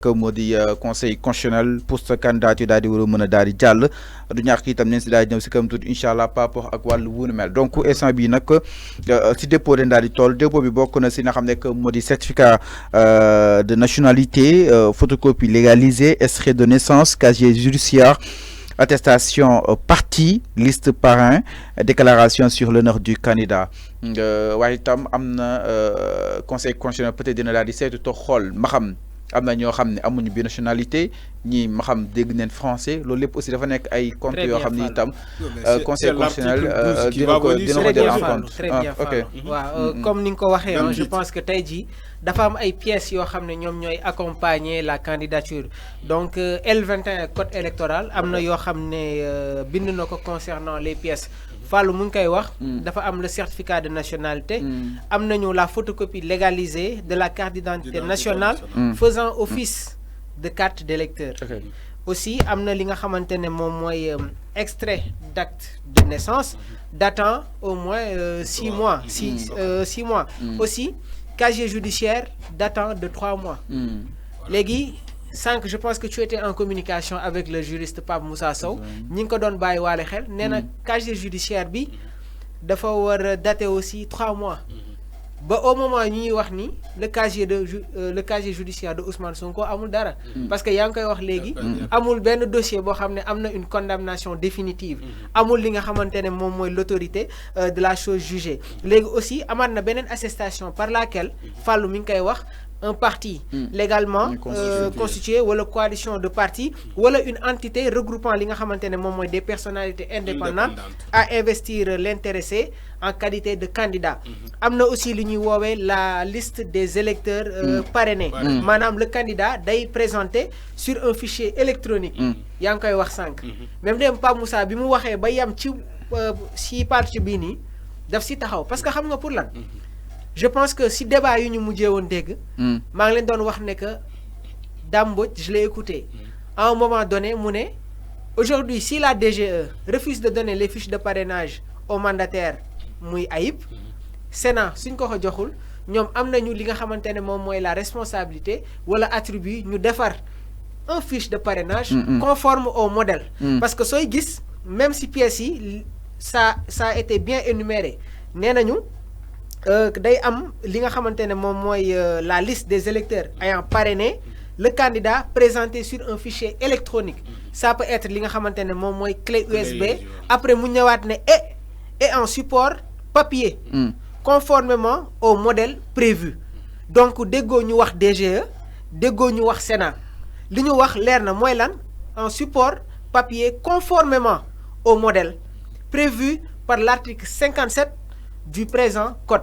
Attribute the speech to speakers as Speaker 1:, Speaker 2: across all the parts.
Speaker 1: que moo di conseil constitutionnel pour sa candidature daal di war a mën a daal di jàll du ñàkk itam neen si daal di ñëw si kam tuuti incha allah par rapport ak wàllu wuunu mel donc instant bi nag si dépôt den daal di tool dépôt bi bokk na si nga xam ne que moo di certificat de nationalité photocopie légalisée extrait de naissance casier judiciaire attestation partie liste parrain déclaration sur l'honneur du candidat waaye itam am na conseil constitutionnel peut-être dina daal di saytu toog xool ma xam am na ñoo xam ne amuñu bi nationalité ñii ma xam dégg neen français loolu lépp aussi dafa nekk ay comptes yoo xam ne itam conseil constitutionnel dina ko jël en compte.
Speaker 2: Très bien waaw comme ni nga ko waxee je pense que tey jii dafa am ay pièces yoo xam ne ñoom ñooy accompagner la candidature donc L21 code électoral am na yoo xam ne bind na ko concernant les pièces Fallou mu ngi koy wax dafa am le certificat de nationalité am nañu la photocopie légalisée de la carte d'identité nationale faisant office de carte d'électeur aussi am na li nga xamante ne moom mooy extrait d'acte de naissance datant au moins 6 mois 6 mois aussi casier judiciaire datant de 3 mois léegi sànq je pense que tu étais en communication avec le juriste Pape Moussa Sow ñi ngi ko doon bàyyi waale xel nee na casier judiciaire bi dafa war a dater aussi 3 mois ba au moment ñuy wax ni le casier judiciaire de Ousmane Sonko amul dara parce que yaa ngi koy wax léegi amul benn dossier boo xam ne am na une condamnation définitive amul li nga xamante ne moom mooy l'autorité de la chose jugée léegi aussi amaat na beneen attestation par laquelle Fallou mi ngi koy wax un parti légalement constitué wala coalition de partis wala une entité regroupant li nga xamante ne moom mooy des personnalités indépendantes à investir l'intéressé en qualité de candidat am na aussi li ñuy woowee la liste des électeurs parrainés maanaam le candidat day présenté sur un fichier électronique yaa ngi koy wax sànq même dem Pape Moussa bi mu waxee ba yam ci si parti bii nii daf si taxaw parce que xam nga pour lan je pense que si débat yu ñu mujjee woon dégg maa ngi leen doon wax ne que Dame Mbodj je l'ai écouté à un moment donné mu ne aujourd'hui si la DGE refuse de donner les fiches de parrainage aux mandataires muy ayib Sénat suñ ko joxul ñoom am nañu li nga xamante ne moom mooy la responsabilité wala attribut ñu defar un fiche de parrainage conforme au modèle parce que sooy gis même si pièces yi ça a été bien énuméré nee nañu day am li nga xamante ne moom mooy la liste des électeurs ayant parrainé le candidat présenté sur un fichier électronique ça peut être li nga xamante ne moom mooy clé USB après mu ñëwaat ne et en support papier conformément au modèle prévu donc déggoo ñu wax DGE déggoo ñu wax Sénat li ñu wax leer na mooy lan en support papier conformément au modèle prévu par l'article 57 du présent code.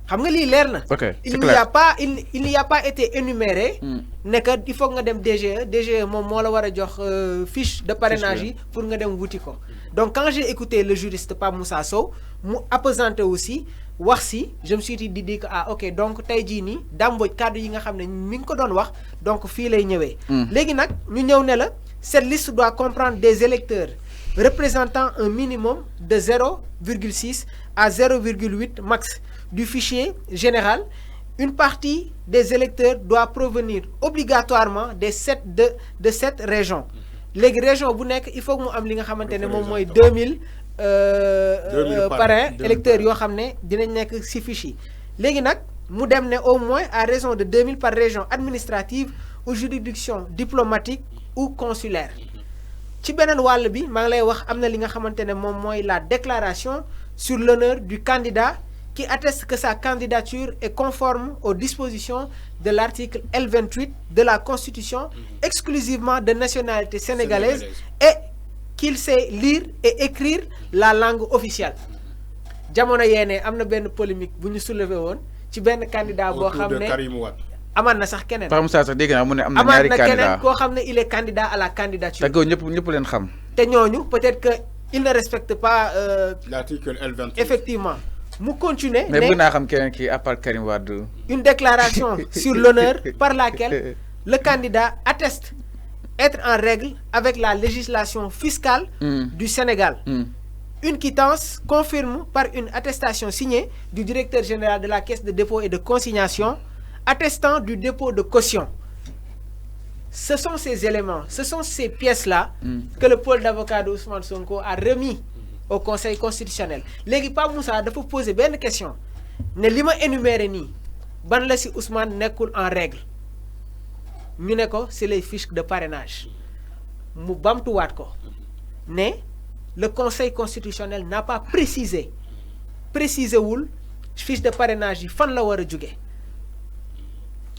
Speaker 2: xam nga lii leer na. il n'y a pas été énuméré. ne que il faut nga dem DGE moom moo la war a jox fiche de parrainage yi pour nga dem wuti ko. donc quand j'ai écouté le juriste Pape Moussa Sow mu appesanté aussi wax si je me suis dit que ok donc tey jii nii Dame Mbodj kàddu yi nga xam ne mi ngi ko doon wax donc fii lay ñëwee. léegi nag ñu ñëw ne la cette liste doit comprendre des électeurs représentant un minimum de 0,6 à 0,8 max du fichier général. Une partie des électeurs doit provenir obligatoirement de cette région. Les régions bu nekk il faut que mu am li nga xamante ne moom mooy 2000 parrains électeurs yoo xam ne dinañ nekk ci fiche yi léegi nag mu dem ne au moins à raison de 2000 par région administrative ou juridiction diplomatique ou consulaire. ci beneen wàll bi maa ngi lay wax am na li nga xamante ne moom mooy la déclaration sur l'honneur du candidat qui atteste que sa candidature est conforme aux dispositions de l'article L28 de la Constitution exclusivement de nationalité sénégalaise et qu'il sait lire et écrire la langue officielle. jamono yéene am na benn polémique bu ñu soulevé woon ci benn candidat boo xam ne amaan na sax keneen.
Speaker 1: Pape Moussa sax dégg naa mu ne am na ñaari candidat
Speaker 2: amaat na keneen koo xam ne il est candidat à la candidature.
Speaker 1: te ñëpp leen xam.
Speaker 2: te ñooñu peut-être que il ne respecte pas.
Speaker 3: l'article L28.
Speaker 2: effectivement mu continuer.
Speaker 1: mais bëgg naa xam keneen kii à part Karim Wade.
Speaker 2: une déclaration sur l'honneur par laquelle le candidat atteste être en règle avec la législation fiscale du Sénégal. Une quittance confirme par une attestation signée du directeur général de la Caisse de dépôt et de consignation attestant du dépôt de caution. ce sont ces éléments, ce sont ces pièces-là que le pôle d'avocats d'Ousmane Sonko a remis au Conseil constitutionnel. Légui Pape Moussa dafa poser benn question ne li ma énuméré nii ban la si Ousmane nekkul en règle ñu ne ko c'est les fiches de parrainage mu bamtuwaat ko ne le Conseil constitutionnel n'a pas précisé wul fiche de parrainage yi fan la war a jóge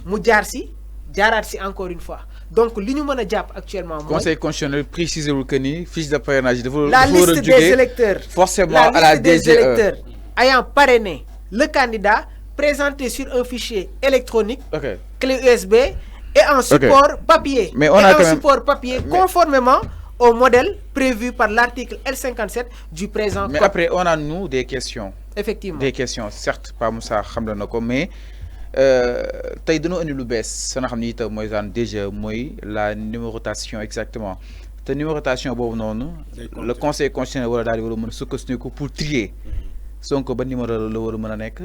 Speaker 2: mu jaar si jaaraat si encore une fois donc li ñu mën a jàpp actuellement mooy
Speaker 1: Conseil constitutionnel précisé wul que ni fiche de parrainage dafa
Speaker 2: la liste des électeurs
Speaker 1: forcément à la
Speaker 2: des
Speaker 1: DGE
Speaker 2: électeurs ayant parrainé le candidat présenté sur un fichier électronique clé USB et en support papier
Speaker 1: mais on a quand même
Speaker 2: support papier conformément au modèle prévu par l'article L57 du présent code.
Speaker 1: Mais après on a nous des questions.
Speaker 2: Effectivement
Speaker 1: des questions certes pas Moussa xam na ko mais tey dañoo indi lu bees sa nga xam ni itam mooy daan déjà mooy la numérotation exactement te numérotation boobu noonu le Conseil constitutionnel wala daal di war a mën a sukkandiku pour trier Sonko ba numéro la war a mën a nekk.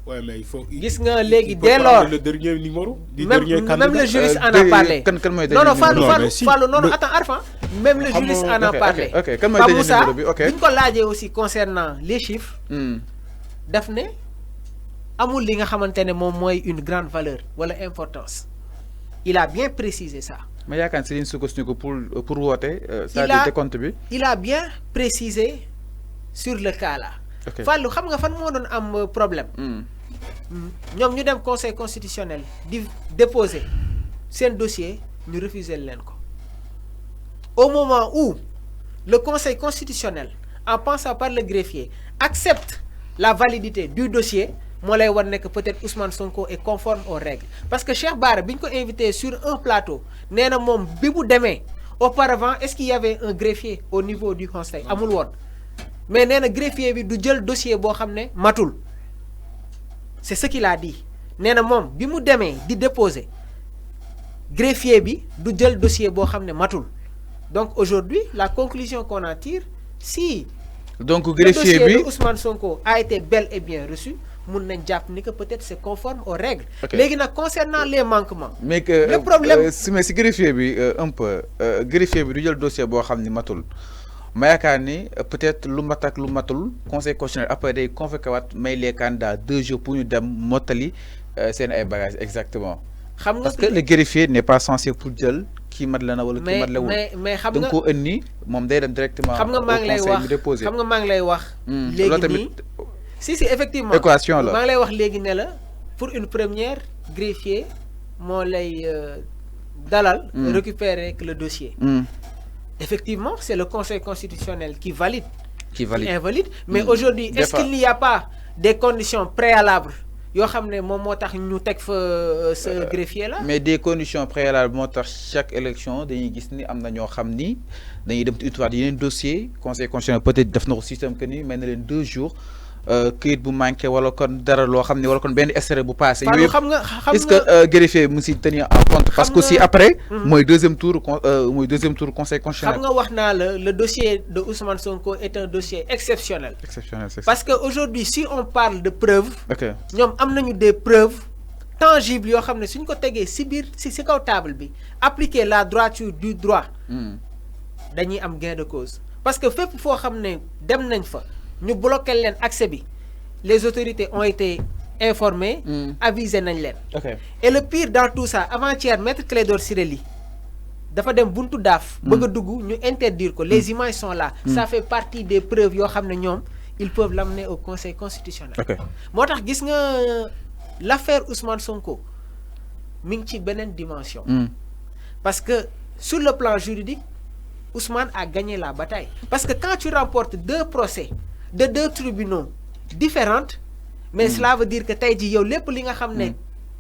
Speaker 3: Ouais, mais il faut.
Speaker 2: Gis nga légui dès lors
Speaker 3: le dernier numéro.
Speaker 2: Même le juriste en a parlé. Non, Fallou, non, attends, Arfan. Même le juriste en a parlé.
Speaker 1: Ok, kan mooy dernier numéro bi ok.
Speaker 2: Buñ ko laajee aussi concernant les chiffres. daf ne amul li nga xamante ne moom mooy une grande valeur wala importance. Il a bien précisé ça.
Speaker 1: Mais yaakaar naa si liñ sukkandiku pour woote. c'est-à-dire décompte bi.
Speaker 2: Il a bien précisé sur le cas là. Fallou xam nga fan moo doon am problème. ñoom ñu dem Conseil constitutionnel di déposer seen dossier ñu refuser leen ko. Au moment où le Conseil constitutionnel en passant par le greffier accepte la validité du dossier moo lay war ne que peut-être Ousmane Sonko est conforme aux règles parce que Cheikh Bara bi ñu ko invité sur un plateau nee na moom bi mu demee auparavant est-ce qu'il y avait un greffier au niveau du conseil amul woon mais nee na greffier bi du jël dossier boo xam ne matul c'est ce qu'il a dit nee na moom bi mu demee di déposer greffier bi du jël dossier boo xam ne matul donc aujourd'hui la conclusion qu'on en tire si
Speaker 1: donc
Speaker 2: le
Speaker 1: greffier
Speaker 2: dossier
Speaker 1: bi
Speaker 2: de Ousmane Sonko a été bel et bien reçu mun nañ jàpp ni que peut-être c'est conforme aux règles.
Speaker 1: Ok.
Speaker 2: Léegi nag concernant les manquements.
Speaker 1: mais que
Speaker 2: le problème
Speaker 1: si greffier bi un peu greffier bi du jël dossier boo xam ni matul ma yaakaar ni peut-être lu mat ak lu matul Conseil constitutionnel après day convoqué waat may les candidats 2 jours pour ñu dem mottali seen ay bagages exactement.
Speaker 2: xam nga
Speaker 1: parce que le greffier n'est pas censé pour jël kii mat la na wala kii mat la wul.
Speaker 2: mais xam
Speaker 1: da
Speaker 2: nga
Speaker 1: nga koo indi moom day dem directement.
Speaker 2: xam nga maa ngi lay wax xam nga maa ngi lay wax. léegi nii si effectivement
Speaker 1: équation la
Speaker 2: maa ngi lay wax léegi ne la pour une première greffier moo lay dalal. récupérer que le dossier. Effectivement, c'est le Conseil constitutionnel qui valide. Qui invalide. Mais aujourd'hui, est-ce qu'il n'y a pas des conditions préalables yoo xam ne moom moo tax ñu teg fa ce greffier là.
Speaker 1: Mais des conditions préalables moo tax chaque élection dañuy gis ni am na ñoo xam ni dañuy dem utiwaat yeneen dossier Conseil constitutionnel peut-être def na ko système que ni mel na leen 2 jours këyit bu manqué wala kon dara loo xam ne wala kon benn extrait bu passé. yooyu est-ce que greffier mu si tenir en compte. parce que aussi après. mooy deuxième tour Conseil constitutionnel.
Speaker 2: xam nga wax naa la le dossier de Ousmane Sonko est un dossier exceptionnel.
Speaker 1: Exceptionnel, c'est ça.
Speaker 2: Parce que aujourd'hui si on parle de preuves.
Speaker 1: ok
Speaker 2: ñoom am nañu des preuves tangibles yoo xam ne suñ ko tegee si biir si kaw table bi appliquer la droiture du droit. dañuy am gain de cause. parce que fépp foo xam ne dem nañ fa. ñu bloqué leen accès bi les autorités ont été informées. avisé nañ leen. Et le pire dans tout ça avant-hier maître Clédor Ciré Ly dafa dem buntu daaf. bëgg a dugg ñu interdire ko les images sont là. Ça fait partie des preuves yoo xam ne ñoom ils peuvent l'amener au Conseil constitutionnel. moo tax gis nga l'affaire Ousmane Sonko mi ngi ci beneen dimension. parce que sur le plan juridique Ousmane a gagné la bataille. parce que quand tu remportes 2 procès de 2 tribunaux différentes mais cela veut dire que tey jii yow lépp li nga xam ne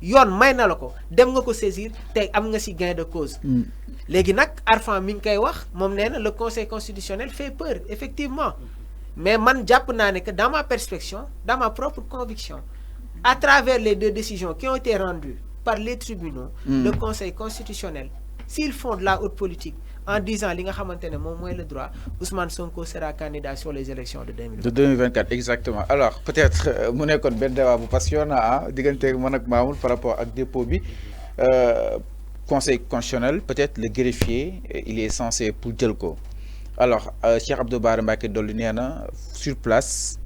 Speaker 2: yoon may na la ko dem nga ko saisir tey am nga ci gain de cause. léegi nag Arfan mi ngi koy wax moom nee na le Conseil constitutionnel fait peur effectivement mais man jàpp naa ne que dans ma perspective dans ma propre conviction à travers les 2 décisions qui ont été rendues par les tribunaux. Le Conseil constitutionnel s'ils font de la haute politique en disant li nga xamante ne moom mooy le droit Ousmane Sonko sera candidat sur les élections de
Speaker 1: 2024 exactement alors peut-être mu nekkoon benn débat bu passionnant diggante man ak Mamour par rapport ak dépôt bi conseil constitutionnel peut-être le greffier il est censé pour jël ko alors Cheikh Abdou Bara Mbacké Dolly nee na sur place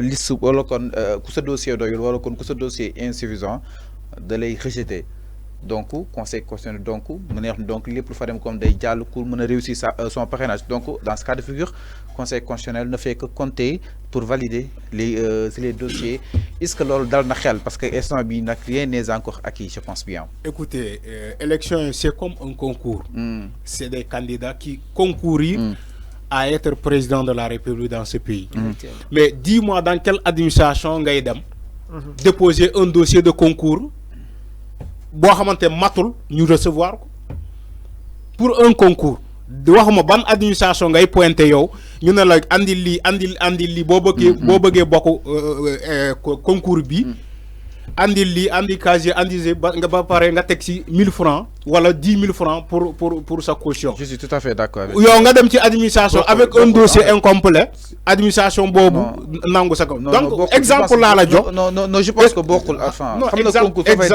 Speaker 1: liste wala kon ku sa dossier doyul wala kon ku sa dossier insuffisant da lay rejeter donc conseil constitutionnel donc lépp lu fa dem comme day jàll pour mën a réussir son parrainage donc dans ce cas de figure conseil constitutionnel ne fait que compter pour valider les dossiers est-ce que loolu dal na xel parce que instant bi nag rien n'est encore acquis je pense bien.
Speaker 3: Écoutez, élection c'est comme un concours. C'est des candidats qui concourent à être président de la République dans ce pays. Mais dis-moi dans quelle administration ngay dem déposer un dossier de concours boo xamante matul ñu recevoir ko pour un concours waxuma ban administration ngay pointé yow ñu ne la andil lii boo bëggee bokk concours bi andil lii andi casier andi nga ba pare nga teg ci 1000 francs wala 10 000 francs pour sa caution.
Speaker 1: Je suis tout à fait d'accord avec
Speaker 3: yow nga dem ci administration avec un dossier incomplet administration boobu nangu sa ko donc exemple laa la jox
Speaker 1: non je pense que bokkul enfin xam nga concours fa fay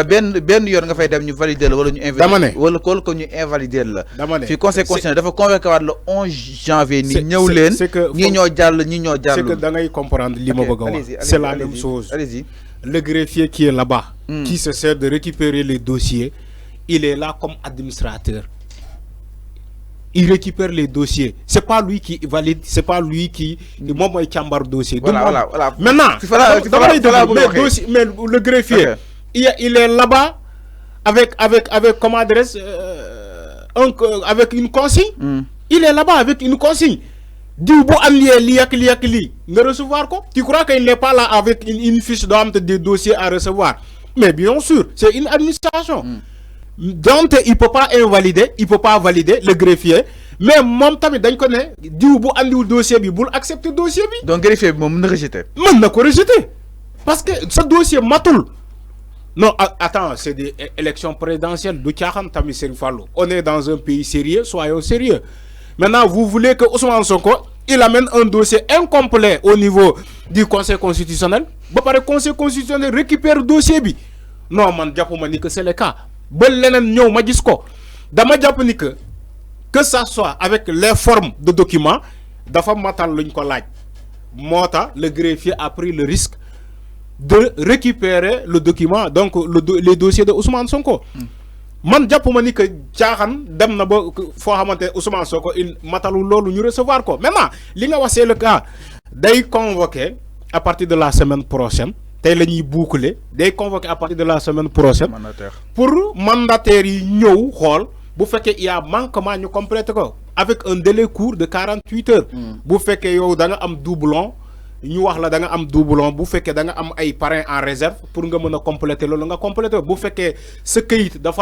Speaker 1: dem benn yoon nga fay dem ñu valider la wala ñu invalider wala ko ñu invalider la fi conseil constitutionnel dafa convoqué waat le 11 janvier ni ñëw leen ñi ñoo jàll c'est que da ngay comprendre li ma bëgg a wax c'est la même chose. Allez-y. Le greffier qui est là-bas, qui se sert de récupérer les dossiers, il est là comme administrateur. Il récupère les dossiers. C'est pas lui qui valide, c'est pas lui qui moi chambar dossier. Voilà.
Speaker 3: Maintenant, mais le greffier, il est là-bas avec comme adresse avec une consigne. Il est là-bas avec une consigne. Diou bo allié li ak li ne recevoir quoi? Tu crois qu'il n'est pas là avec une fiche de dossiers à recevoir? Mais bien sûr, c'est une administration. Donc il peut pas invalider, il peut pas valider le greffier. Mais mon tamit dañ ko né diou bu andi dossier bi bul accepter dossier bi.
Speaker 1: Donc greffier bi mom mën na rejeter.
Speaker 3: Mën na ko rejeter parce que ce dossier matul. Non, attends, c'est des élections présidentielles du tiaxan tamit Serigne Fallou. On est dans un pays sérieux, soyons sérieux. Maintenant, vous voulez que Ousmane Sonko, il amène un dossier incomplet au niveau du Conseil constitutionnel. Le Conseil constitutionnel récupère le dossier. Non, man, je que c'est le cas. Que ça soit avec les formes de documents, le greffier a pris le risque de récupérer le document, donc les dossiers de Ousmane Sonko. Man jàpp ma ni que caaxaan dem na ba foo xamante Ousmane Sonko il matalu loolu ñu recevoir ko maintenant li nga wax c'est le cas day convoquer à partir de la semaine prochaine tey la ñuy boucler day convoquer à partir de la semaine prochaine pour mandataires yi ñëw xool bu fekkee il y a manquement ñu compléter ko avec un délai court de 48 heures bu fekkee yow da nga am doublon ñu wax la da nga am doublon bu fekkee da nga am ay parrain en réserve pour nga mën a compléter loolu nga compléter bu fekkee sa këyit dafa